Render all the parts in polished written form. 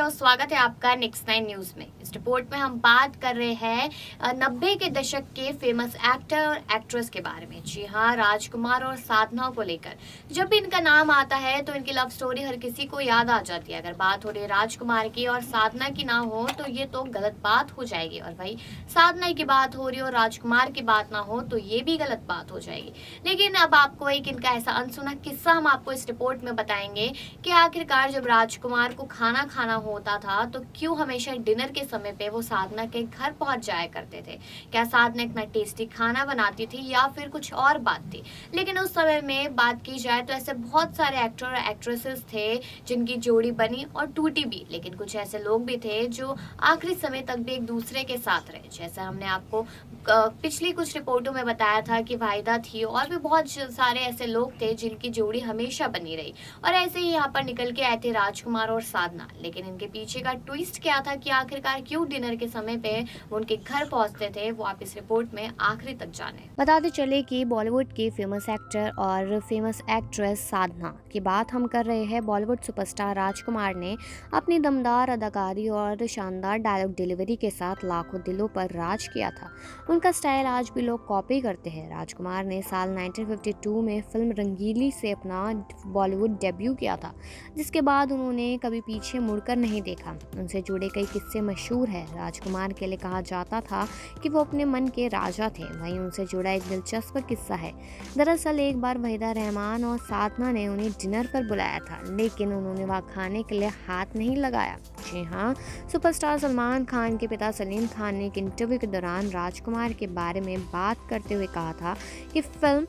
दोस्तों, स्वागत है आपका नेक्स्ट 9 न्यूज में। इस रिपोर्ट में हम बात कर रहे हैं 90 के दशक के फेमस एक्टर और एक्ट्रेस के बारे में। जी हाँ, राजकुमार और साधना को लेकर जब भी इनका नाम आता है तो इनकी लव स्टोरी हर किसी को याद आ जाती है। अगर बात हो रही है राजकुमार की और साधना की ना हो तो ये तो गलत बात हो जाएगी, और भाई साधना की बात हो रही हो, राजकुमार की बात ना हो तो ये भी गलत बात हो जाएगी। लेकिन अब आपको एक इनका ऐसा अनसुना किस्सा हम आपको इस रिपोर्ट में बताएंगे कि आखिरकार जब राजकुमार को खाना खाना होता था तो क्यों हमेशा डिनर के समय पे वो साधना के घर पहुंच जाया करते थे। क्या साधना इतना टेस्टी खाना बनाती थी या फिर कुछ और बात थी। लेकिन उस समय में बात की जाए तो ऐसे बहुत सारे एक्टर और एक्ट्रेसेस थे जिनकी जोड़ी बनी और टूटी भी, लेकिन कुछ ऐसे लोग भी थे जो आखिरी समय तक भी एक दूसरे के साथ रहे। जैसा हमने आपको पिछली कुछ रिपोर्टों में बताया था कि वाहिदा थी और भी बहुत सारे ऐसे लोग थे जिनकी जोड़ी हमेशा बनी रही, और ऐसे ही यहाँ पर निकल के आए थे राजकुमार और साधना। लेकिन इनके पीछे का ट्विस्ट क्या था कि आखिरकार क्यों डिनर के समय पे वो उनके घर पहुंचते थे, वो आप इस रिपोर्ट में आखिरी तक जाने। बताते चले कि बॉलीवुड के फेमस एक्टर और फेमस एक्ट्रेस साधना की बात हम कर रहे हैं। बॉलीवुड सुपरस्टार राजकुमार ने अपनी दमदार अदाकारी और शानदार डायलॉग डिलीवरी के साथ लाखों दिलों पर राज किया था। उनका स्टाइल आज भी लोग कॉपी करते हैं। राजकुमार ने साल 1952 में फिल्म रंगीली से अपना बॉलीवुड डेब्यू किया था, जिसके बाद उन्होंने कभी पीछे मुड़कर नहीं देखा। उनसे जुड़े कई किस्से मशहूर हैं। राजकुमार के लिए कहा जाता था कि वो अपने मन के राजा थे। वहीं उनसे जुड़ा एक दिलचस्प किस्सा है। दरअसल एक बार वहीदा रहमान और साधना ने उन्हें डिनर पर बुलाया था, लेकिन उन्होंने वहाँ खाने के लिए हाथ नहीं लगाया। जी हाँ, सुपरस्टार सलमान खान के पिता सलीम खान ने एक इंटरव्यू के दौरान राजकुमार के बारे में बात करते हुए कहा था कि फिल्म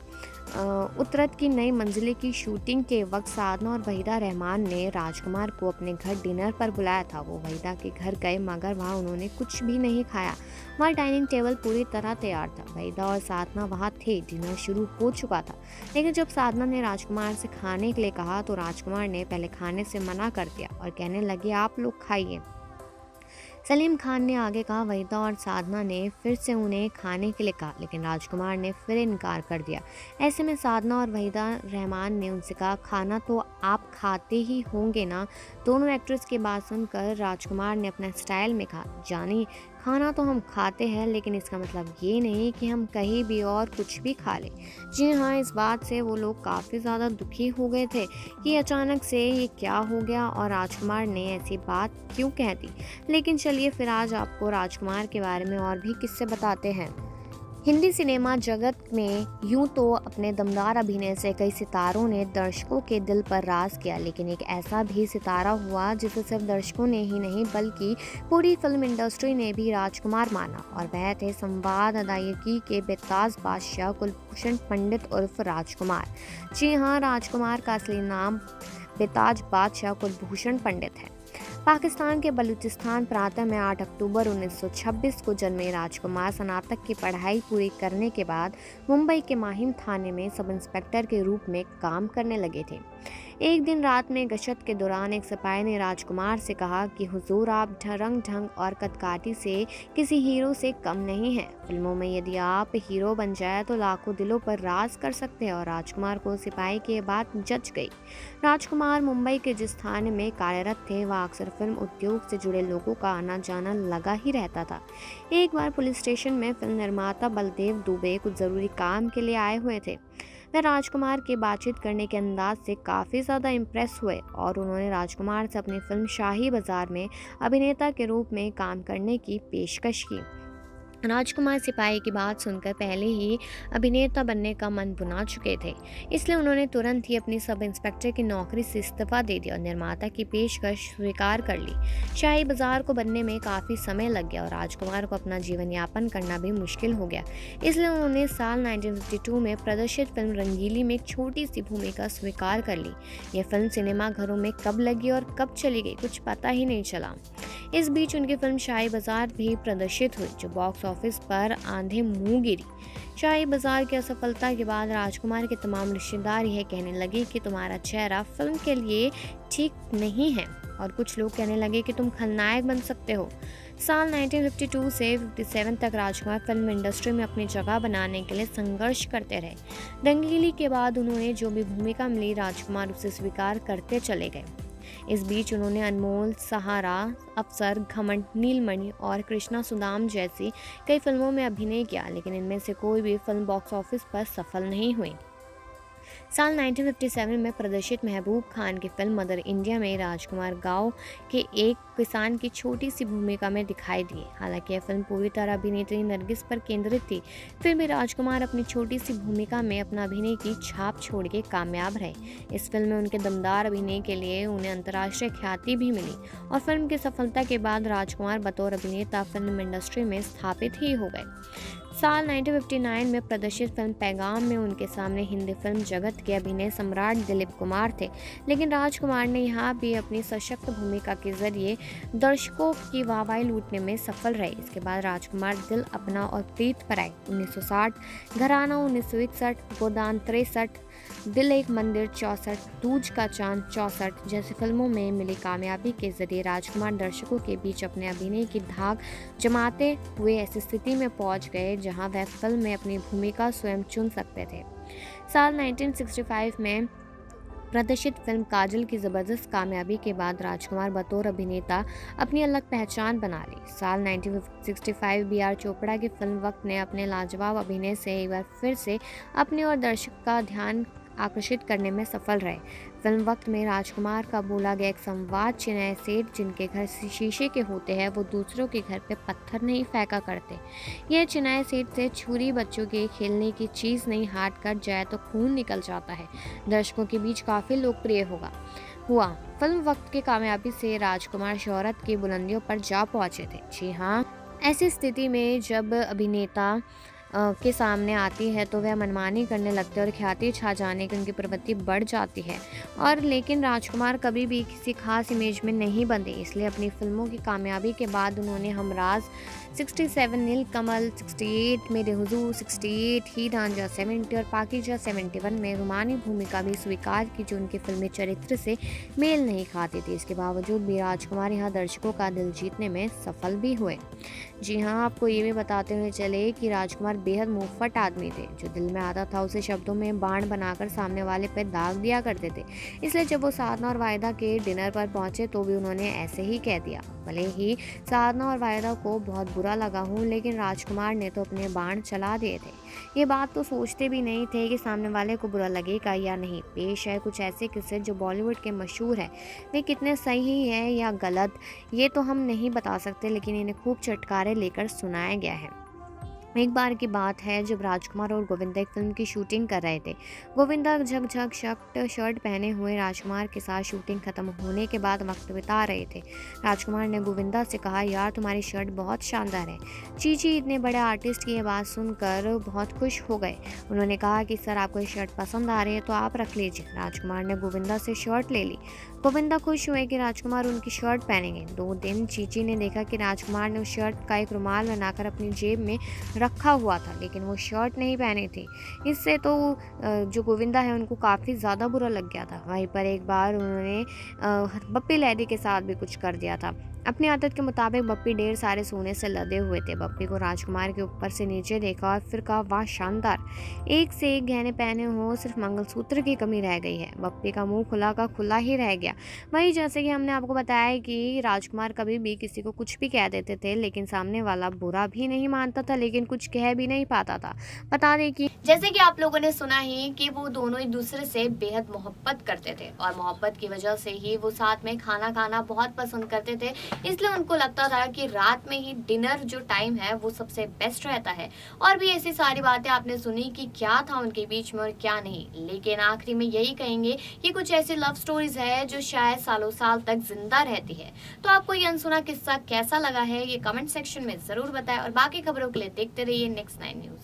उतरत की नई मंजिलें की शूटिंग के वक्त साधना और वहीदा रहमान ने राजकुमार को अपने घर डिनर पर बुलाया था। वो वहीदा के घर गए मगर वहाँ उन्होंने कुछ भी नहीं खाया। वहाँ डाइनिंग टेबल पूरी तरह तैयार था। वहीदा और साधना वहाँ थे। डिनर शुरू हो चुका था, लेकिन जब साधना ने राजकुमार से खाने के लिए कहा तो राजकुमार ने पहले खाने से मना कर दिया और कहने लगे, आप लोग खाइए। सलीम खान ने आगे कहा। वहीदा और साधना ने फिर से उन्हें खाने के लिए कहा, लेकिन राजकुमार ने फिर इनकार कर दिया। ऐसे में साधना और वहीदा रहमान ने उनसे कहा, खाना तो आप खाते ही होंगे ना। दोनों एक्ट्रेस की बात सुनकर राजकुमार ने अपना स्टाइल में कहा, जानी खाना तो हम खाते हैं, लेकिन इसका मतलब ये नहीं कि हम कहीं भी और कुछ भी खा लें। जी हाँ, इस बात से वो लोग काफ़ी ज़्यादा दुखी हो गए थे कि अचानक से ये क्या हो गया और राजकुमार ने ऐसी बात क्यों कह दी। लेकिन चलिए फिर आज आपको राजकुमार के बारे में और भी किस्से बताते हैं। हिंदी सिनेमा जगत में यूं तो अपने दमदार अभिनय से कई सितारों ने दर्शकों के दिल पर राज किया, लेकिन एक ऐसा भी सितारा हुआ जिसे सिर्फ दर्शकों ने ही नहीं बल्कि पूरी फिल्म इंडस्ट्री ने भी राजकुमार माना, और वह थे संवाद अदायगी के बेताज बादशाह कुलभूषण पंडित उर्फ राजकुमार। जी हाँ, राजकुमार का असली नाम बेताज बादशाह कुलभूषण पंडित है। पाकिस्तान के बलूचिस्तान प्रांत में 8 अक्टूबर 1926 को जन्मे राजकुमार स्नातक की पढ़ाई पूरी करने के बाद मुंबई के माहिम थाने में सब इंस्पेक्टर के रूप में काम करने लगे थे। एक दिन रात में गश्त के दौरान एक सिपाही ने राजकुमार से कहा कि हुजूर, आप रंग ढंग और कदकाठी से किसी हीरो से कम नहीं हैं। फिल्मों में यदि आप हीरो बन जाए तो लाखों दिलों पर राज कर सकते हैं। और राजकुमार को सिपाही की ये बात जच गई। राजकुमार मुंबई के जिस थाने में कार्यरत थे वहाँ अक्सर फिल्म उद्योग से जुड़े लोगों का आना जाना लगा ही रहता था। एक बार पुलिस स्टेशन में फिल्म निर्माता बलदेव दुबे कुछ जरूरी काम के लिए आए हुए थे। वह राजकुमार के बातचीत करने के अंदाज से काफ़ी ज़्यादा इम्प्रेस हुए और उन्होंने राजकुमार से अपनी फिल्म शाही बाजार में अभिनेता के रूप में काम करने की पेशकश की। राजकुमार सिपाही की बात सुनकर पहले ही अभिनेता बनने का मन बना चुके थे, इसलिए उन्होंने तुरंत ही अपनी सब इंस्पेक्टर की नौकरी से इस्तीफा दे दिया और निर्माता की पेशकश स्वीकार कर ली। शाही बाजार को बनने में काफ़ी समय लग गया और राजकुमार को अपना जीवन यापन करना भी मुश्किल हो गया, इसलिए उन्होंने साल 1952 में प्रदर्शित फिल्म रंगीली में एक छोटी सी भूमिका स्वीकार कर ली। यह फिल्म सिनेमाघरों में कब लगी और कब चली गई कुछ पता ही नहीं चला। इस बीच उनकी फिल्म शाही बाजार भी प्रदर्शित हुई, जो बॉक्स ऑफिस पर आंधे मुंह गिरी। शाही बाजार की असफलता के बाद राजकुमार के तमाम रिश्तेदार यह कहने लगे कि तुम्हारा चेहरा फिल्म के लिए ठीक नहीं है, और कुछ लोग कहने लगे कि तुम खलनायक बन सकते हो। साल 1952 से 57 तक राजकुमार फिल्म इंडस्ट्री में अपनी जगह बनाने के लिए संघर्ष करते रहे। रंगीली के बाद उन्होंने जो भी भूमिका मिली राजकुमार उसे स्वीकार करते चले गए। इस बीच उन्होंने अनमोल, सहारा, अफसर, घमंड, नीलमणि और कृष्णा सुदाम जैसी कई फिल्मों में अभिनय किया, लेकिन इनमें से कोई भी फिल्म बॉक्स ऑफिस पर सफल नहीं हुई। साल 1957 में प्रदर्शित महबूब खान की फिल्म मदर इंडिया में राजकुमार गांव के एक किसान की छोटी सी भूमिका में दिखाई दिए। हालांकि यह फिल्म पूरी तरह अभिनेत्री नरगिस पर केंद्रित थी, फिर भी राजकुमार अपनी छोटी सी भूमिका में अपना अभिनय की छाप छोड़ के कामयाब रहे। इस फिल्म में उनके दमदार अभिनय के लिए उन्हें अंतर्राष्ट्रीय ख्याति भी मिली और फिल्म की सफलता के बाद राजकुमार बतौर अभिनेता फिल्म इंडस्ट्री में स्थापित ही हो गए। साल 1959 में प्रदर्शित फिल्म पैगाम में उनके सामने हिंदी फिल्म जगत के अभिनय सम्राट दिलीप कुमार थे, लेकिन राजकुमार ने यहाँ भी अपनी सशक्त भूमिका के जरिए दर्शकों की वाहवाही लूटने में सफल रहे। इसके बाद राजकुमार दिल अपना और प्रीत पर आए 1960, घराना 1961, गोदान 63, दिल एक मंदिर 64, दूज का चांद 64 जैसी फिल्मों में मिली कामयाबी के जरिए राजकुमार दर्शकों के बीच अपने अभिनय की धाक जमाते हुए ऐसी स्थिति में पहुंच गए जहां वह फिल्म में अपनी भूमिका स्वयं चुन सकते थे। साल 1965 में प्रदर्शित फिल्म काजल की जबरदस्त कामयाबी के बाद राजकुमार बतौर अभिनेता अपनी अलग पहचान बना ली। साल 1965 बी.आर. चोपड़ा की फिल्म वक्त ने अपने लाजवाब अभिनय से एक बार फिर से अपनी और दर्शक का ध्यान आकर्षित करने में सफल रहे। फिल्म वक्त में राजकुमार का बोला गया एक संवाद, चिन्हय सेठ जिनके घर शीशे के होते हैं वो दूसरों के घर पे पत्थर नहीं फेंका करते। यह चिन्हय सेठ से छुरी बच्चों के खेलने की चीज़ नहीं, हाथ कट जाए तो खून निकल जाता है, दर्शकों के बीच काफ़ी लोकप्रिय हुआ। फिल्म वक्त की कामयाबी से राजकुमार शोहरत की बुलंदियों पर जा पहुंचे थे। जी हाँ, ऐसी स्थिति में जब अभिनेता के सामने आती है तो वह मनमानी करने लगते हैं और ख्याति छा जाने की उनकी प्रवृत्ति बढ़ जाती है। और लेकिन राजकुमार कभी भी किसी खास इमेज में नहीं बंधे, इसलिए अपनी फिल्मों की कामयाबी के बाद उन्होंने हमराज 67, नीलकमल 68, मेरे हुजूर 68, ही रांझा 70 और पाकीजा 71 में रुमानी भूमिका भी स्वीकार की जो उनके फिल्मी चरित्र से मेल नहीं खाती थी। इसके बावजूद भी राजकुमार यहाँ दर्शकों का दिल जीतने में सफल भी हुए। जी हाँ, आपको ये भी बताते हुए चले कि राजकुमार बेहद मुफ्फट आदमी थे। जो दिल में आता था उसे शब्दों में बाण बनाकर सामने वाले पर दाग दिया करते थे। इसलिए जब वो साधना और वाहिदा के डिनर पर पहुंचे तो भी उन्होंने ऐसे ही कह दिया। भले ही साधना और वाहिदा को बहुत बुरा लगा हो, लेकिन राजकुमार ने तो अपने बाण चला दिए थे। ये बात तो सोचते भी नहीं थे कि सामने वाले को बुरा लगेगा या नहीं। पेश है कुछ ऐसे किस्से जो बॉलीवुड के मशहूर हैं। वे कितने सही हैं या गलत ये तो हम नहीं बता सकते, लेकिन इन्हें खूब चटकारे लेकर सुनाया गया है। एक बार की बात है जब राजकुमार और गोविंदा एक फिल्म की शूटिंग कर रहे थे। गोविंदा झकझक शर्ट पहने हुए राजकुमार के साथ शूटिंग खत्म होने के बाद वक्त बिता रहे थे। राजकुमार ने गोविंदा से कहा, यार तुम्हारी शर्ट बहुत शानदार है। चीची इतने बड़े आर्टिस्ट की ये बात सुनकर बहुत खुश हो गए। उन्होंने कहा कि सर आपको ये शर्ट पसंद आ रही है तो आप रख लीजिए। राजकुमार ने गोविंदा से शर्ट ले ली। गोविंदा खुश हुए कि राजकुमार उनकी शर्ट पहनेंगे। 2 दिन चीची ने देखा कि राजकुमार ने उस शर्ट का एक रुमाल बनाकर अपनी जेब में रखा हुआ था, लेकिन वो शर्ट नहीं पहनी थी। इससे तो जो गोविंदा है उनको काफ़ी ज़्यादा बुरा लग गया था। वहीं पर एक बार उन्होंने बप्पी लहरी के साथ भी कुछ कर दिया था। अपनी आदत के मुताबिक बप्पी ढेर सारे सोने से लदे हुए थे। बप्पी को राजकुमार के ऊपर से नीचे देखा और फिर कहा, वाह शानदार, एक से एक गहने पहने हो, सिर्फ मंगलसूत्र की कमी रह गई है। बप्पी का मुंह खुला का खुला ही रह गया। वही जैसे कि हमने आपको बताया कि राजकुमार कभी भी किसी को कुछ भी कह देते थे, लेकिन सामने वाला बुरा भी नहीं मानता था, लेकिन कुछ कह भी नहीं पाता था। बता दें कि जैसे कि आप लोगों ने सुना ही कि वो दोनों एक दूसरे से बेहद मोहब्बत करते थे और मोहब्बत की वजह से ही वो साथ में खाना खाना बहुत पसंद करते थे। इसलिए उनको लगता था कि रात में ही डिनर जो टाइम है वो सबसे बेस्ट रहता है। और भी ऐसी सारी बातें आपने सुनी कि क्या था उनके बीच में और क्या नहीं, लेकिन आखिरी में यही कहेंगे कि कुछ ऐसी लव स्टोरीज है जो शायद सालों साल तक जिंदा रहती है। तो आपको ये अनसुना किस्सा कैसा लगा है ये कमेंट सेक्शन में जरूर बताएं और बाकी खबरों के लिए देखते रहिए नेक्स्ट 9 न्यूज।